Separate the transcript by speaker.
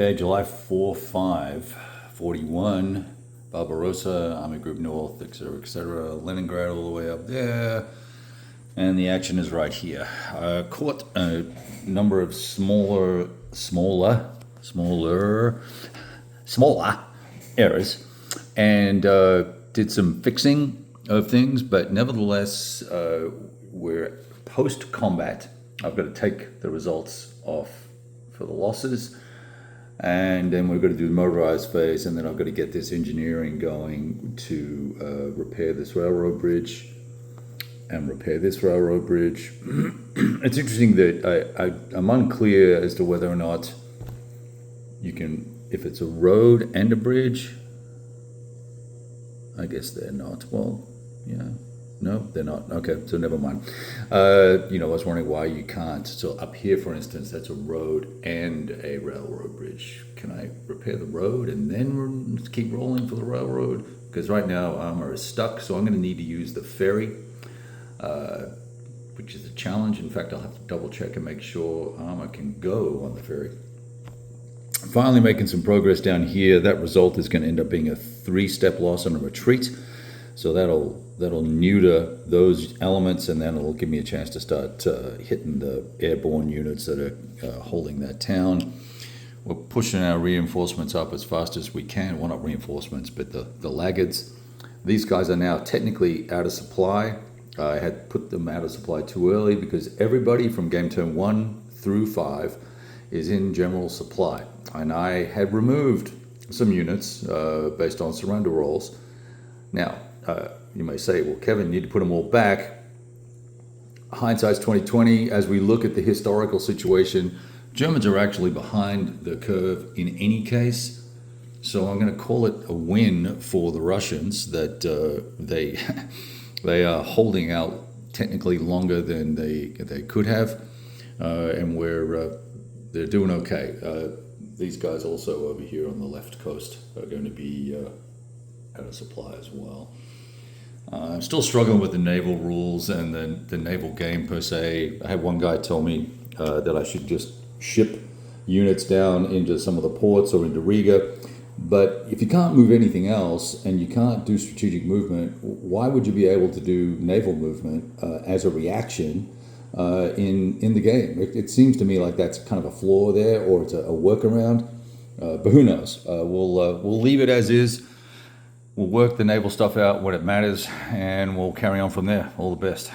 Speaker 1: Okay, July 4, 5, 41, Barbarossa, Army Group North, etc., Leningrad all the way up there, and the action is right here. Caught a number of smaller errors, and did some fixing of things, but nevertheless, we're post-combat. I've got to take the results off for the losses, and then we've got to do the motorized phase, and then I've got to get this engineering going to repair this railroad bridge and repair this railroad bridge. It's interesting that I'm unclear as to whether or not you can, if it's a road and a bridge. I guess they're not. Well, yeah. No, they're not. Okay, so never mind. I was wondering why you can't. So up here, for instance, that's a road and a railroad bridge. Can I repair the road and then keep rolling for the railroad? Because right now Armour is stuck, so I'm going to need to use the ferry, which is a challenge. In fact, I'll have to double check and make sure Armour can go on the ferry. Finally making some progress down here. That result is going to end up being a 3-step loss and a retreat. So that'll neuter those elements, and then it'll give me a chance to start hitting the airborne units that are holding that town. We're pushing our reinforcements up as fast as we can. Well, not reinforcements, but the laggards. These guys are now technically out of supply. I had put them out of supply too early because everybody from game turn 1 through 5 is in general supply. And I had removed some units based on surrender rolls. Now, you may say, well, Kevin, you need to put them all back. Hindsight's 2020. As we look at the historical situation, Germans are actually behind the curve in any case. So I'm going to call it a win for the Russians that they are holding out technically longer than they could have, and they're doing okay. These guys also over here on the left coast are going to be out of supply as well. I'm still struggling with the naval rules and the naval game per se. I had one guy tell me that I should just ship units down into some of the ports or into Riga. But if you can't move anything else and you can't do strategic movement, why would you be able to do naval movement as a reaction in the game? It seems to me like that's kind of a flaw there, or it's a workaround. But who knows? We'll leave it as is. We'll work the naval stuff out when it matters, and we'll carry on from there. All the best.